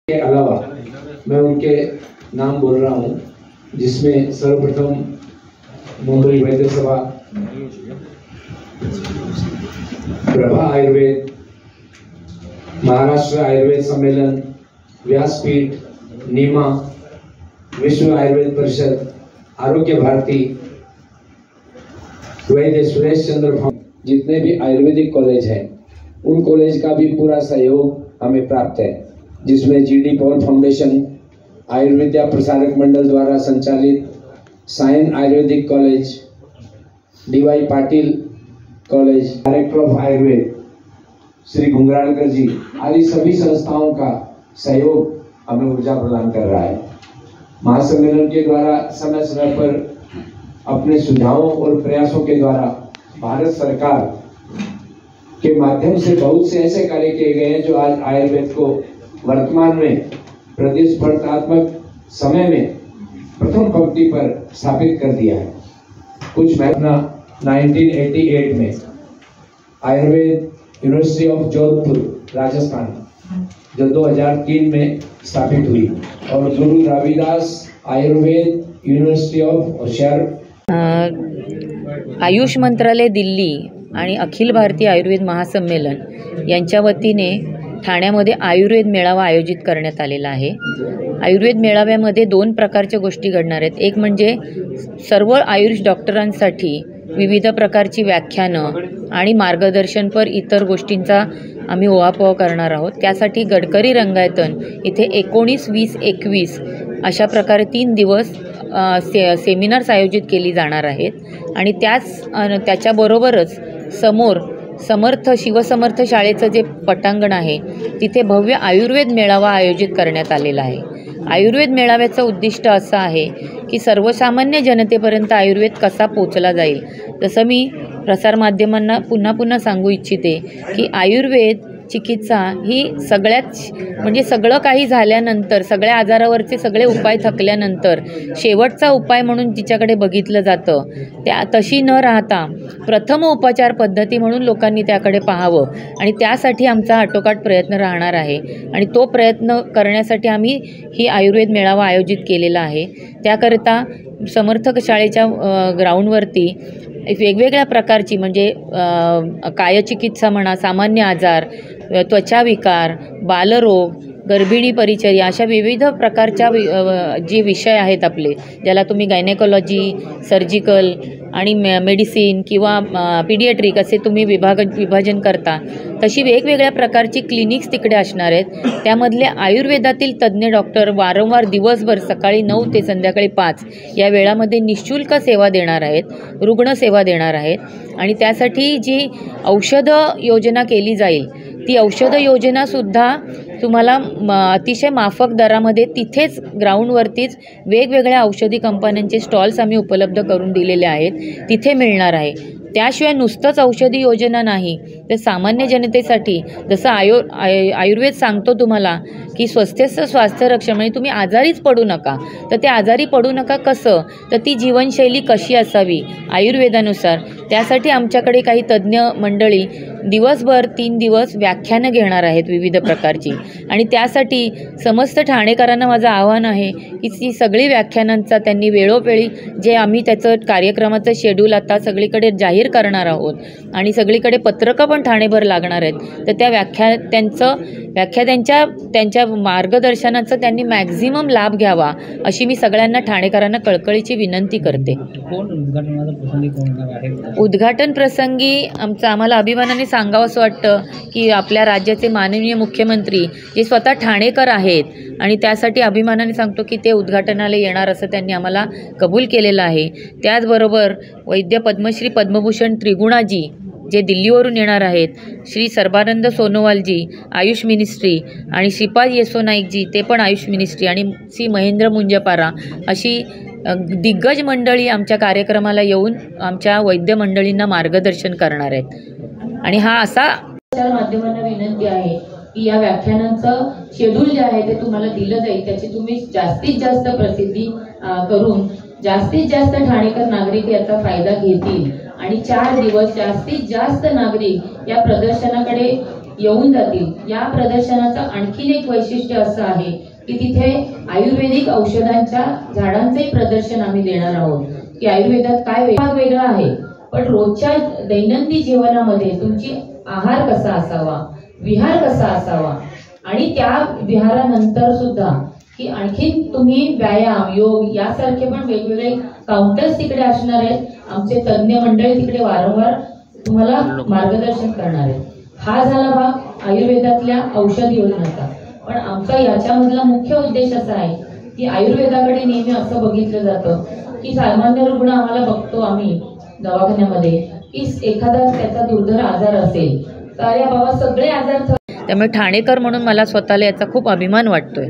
के अलावा मैं उनके नाम बोल रहा हूँ, जिसमें सर्वप्रथम मुंबई वैद्य सभा, प्रभा आयुर्वेद, महाराष्ट्र आयुर्वेद सम्मेलन, व्यासपीठ, नीमा, विश्व आयुर्वेद परिषद, आरोग्य भारती, वैद्य सुरेश चंद्र फाउंडेशन, जितने भी आयुर्वेदिक कॉलेज हैं उन कॉलेज का भी पूरा सहयोग हमें प्राप्त है, जिसमें जीडी पॉल फाउंडेशन, आयुर्विद्या प्रसारक मंडल द्वारा संचालित साइन ayurvedic college, DY Patil college, director of Ayurveda Shri Ghungralkar ji आदि सभी संस्थाओं का सहयोग हमें ऊर्जा प्रदान कर रहा है। महासम्मेलन के द्वारा समय समय पर अपने सुझावों और प्रयासों के द्वारा भारत सरकार के माध्यम से बहुत से ऐसे कार्य किए गए हैं जो आज आयुर्वेद को वर्तमान में प्रतिस्पर्धात्मक समय में प्रथम पंक्ति पर स्थापित कर दिया है। कुछ महीना 1988 में आयुर्वेद यूनिवर्सिटी ऑफ जोधपुर राजस्थान जो 2003 में स्थापित हुई और गुरु रविदास आयुर्वेद यूनिवर्सिटी ऑफ होशियार, आयुष मंत्रालय दिल्ली आणि अखिल भारतीय आयुर्वेद महासम्मेलन यांच्या वतीने ठाण्यामध्ये आयुर्वेद मेळावा आयोजित करण्यात आलेला आहे। आयुर्वेद मेळाव्यामध्ये दोन प्रकारच्या गोष्टी घडणार आहेत। एक म्हणजे सर्व आयुष डॉक्टरांसाठी विविध प्रकारची व्याख्यानं आणि मार्गदर्शनपर इतर गोष्टींचा आम्ही उहापोह करणार आहोत। त्यासाठी गडकरी रंगायतन इथे 19, 20, 21 अशा प्रकारे 3 दिवस सेमिनार्स आयोजित केली जाणार आहेत आणि त्याच्याबरोबरच समोर शिवसमर्थ शाळेचं जे पटांगण आहे तिथे भव्य आयुर्वेद मेळावा आयोजित करण्यात आलेला आहे। आयुर्वेद मेळाव्याचं उद्दिष्ट असं आहे की सर्वसामान्य जनतेपर्यंत आयुर्वेद कसा पोचला जाईल। जसं मी प्रसारमाध्यमांना पुन्हा सांगू इच्छिते की आयुर्वेद चिकित्सा ही सगळं काही झाल्यानंतर, सगळ्या आजारावरचे सगळे उपाय थकल्यानंतर शेवटचा उपाय म्हणून जिच्याकडे बघितलं जातं त्या तशी न राहता प्रथम उपचार पद्धती म्हणून लोकांनी त्याकडे पाहावं आणि त्यासाठी आमचा आटोकाट प्रयत्न राहणार आहे आणि तो प्रयत्न करण्यासाठी आम्ही ही आयुर्वेद मेळावा आयोजित केलेला आहे। त्याकरिता समर्थक शाळेच्या ग्राउंडवरती वेगवेगळ्या प्रकारची म्हणजे कायचिकित्सा म्हणा, सामान्य आजार, त्वचाविकार, बालरोग, गर्भिणी परिचर्या अशा विविध प्रकारच्या जे विषय आहेत आपले, ज्याला तुम्ही गायनेकोलॉजी, सर्जिकल आणि मेडिसिन किंवा पीडियाट्रिक असे तुम्ही विभाजन करता, तशी वेगवेगळ्या प्रकारची क्लिनिक्स तिकडे असणार आहेत। त्यामधले आयुर्वेदातील तज्ज्ञ डॉक्टर वारंवार दिवसभर सकाळी 9 ते संध्याकाळी 5 या वेळामध्ये निःशुल्क सेवा देणार आहेत, रुग्णसेवा देणार आहेत आणि त्यासाठी जी औषधं योजना केली जाईल ती औषध योजनासुद्धा तुम्हाला अतिशय माफक दरामध्ये तिथेच ग्राउंडवरतीच वेगवेगळ्या औषधी कंपन्यांचे स्टॉल्स आम्ही उपलब्ध करून दिलेले आहेत, तिथे मिळणार आहे। त्याशिवाय नुसतंच औषधी योजना नाही तर सामान्य जनतेसाठी जसं आयुर्वेद सांगतो तुम्हाला की स्वस्थस्य स्वास्थ्य रक्षण, म्हणजे तुम्ही आजारीच पडू नका, तर ते आजारी पडू नका कसं, तर ती जीवनशैली कशी असावी आयुर्वेदानुसार, त्यासाठी आमच्याकडे काही तज्ज्ञ मंडळी दिवसभर 3 दिवस व्याख्यानं घेणार आहेत विविध प्रकारची आणि त्यासाठी समस्त ठाणेकरांना माझं आव्हान आहे की ती सगळी व्याख्यानांचा त्यांनी वेळोवेळी जे आम्ही त्याचं कार्यक्रमाचं शेड्यूल आता सगळीकडे जाहीर करणार आहोत आणि सगळीकडे पत्रकं पण ठाणेभर लागणार आहेत, तर त्या त्यांच्या मार्गदर्शनाचं त्यांनी मॅक्झिमम लाभ घ्यावा अशी मी सगळ्यांना ठाणेकरांना कळकळीची विनंती करते। उद्घाटन प्रसंगी आम्हाला अभिमानाने सांगावंसं वाटतं की आपल्या राज्याचे माननीय मुख्यमंत्री जे स्वतः ठाणेकर आहेत आणि त्यासाठी अभिमानाने सांगतो की ते उद्घाटनाला येणार असं त्यांनी आम्हाला कबूल केलेलं आहे। त्याचबरोबर वैद्य पद्मश्री पद्मभूषण त्रिगुणाजी जे दिल्लीवरून येणार आहेत, श्री सर्बानंद सोनोवालजी आयुष मिनिस्ट्री आणि श्रीपाद येसो नाईकजी ते पण आयुष मिनिस्ट्री आणि श्री महेंद्र मुंजपारा अशी दिग्गज मंडळी आमच्या कार्यक्रमाला येऊन आमच्या वैद्य मंडळींना मार्गदर्शन करणार आहेत। आणि हा असा माध्यमांना विनंती आहे की या व्याख्यानांचं शेड्यूल जे आहे ते तुम्हाला दिलं जाईल, त्याची तुम्ही जास्तीत जास्त प्रसिद्धी करून जास्तीत जास्त ठाणेकर नागरिक याचा फायदा घेतील आणि 4 दिवस जास्तीत जास्त नागरिक या प्रदर्शनाकडे येऊन जातील. या प्रदर्शनाचं आणखीन एक वैशिष्ट्य असं आहे की तिथे आयुर्वेदिक औषधांच्या झाडांचंही प्रदर्शन आम्ही देणार आहोत की आयुर्वेदात काय वेगळा आहे, पण रोजच्या दैनंदिन जीवनामध्ये तुमची आहार कसा असावा, विहार कसा असावा आणि त्या विहारानंतर सुद्धा की आणखीन तुम्ही व्यायाम, योग यासारखे पण वेगवेगळे काउंटर्स तिकडे असणार आहेत. आमचे तज्ञ मंडळी तिकडे वारंवार तुम्हाला मार्गदर्शन करणार आहेत. हा झाला भाग आयुर्वेदातल्या औषध योजनेचा. पण आमचा याच्यामधला मुख्य उद्देश असा आहे की आयुर्वेदाकडे नेहमी असं बघितलं जातं की सामान्य रुग्ण आम्हाला बघतो आम्ही दवाखान्यामध्ये की एखादा त्याचा दुर्धर आजार असेल तर या बाबा सगळे आजार. त्यामुळे ठाणेकर म्हणून मला स्वतःला याचा खूप अभिमान वाटतोय.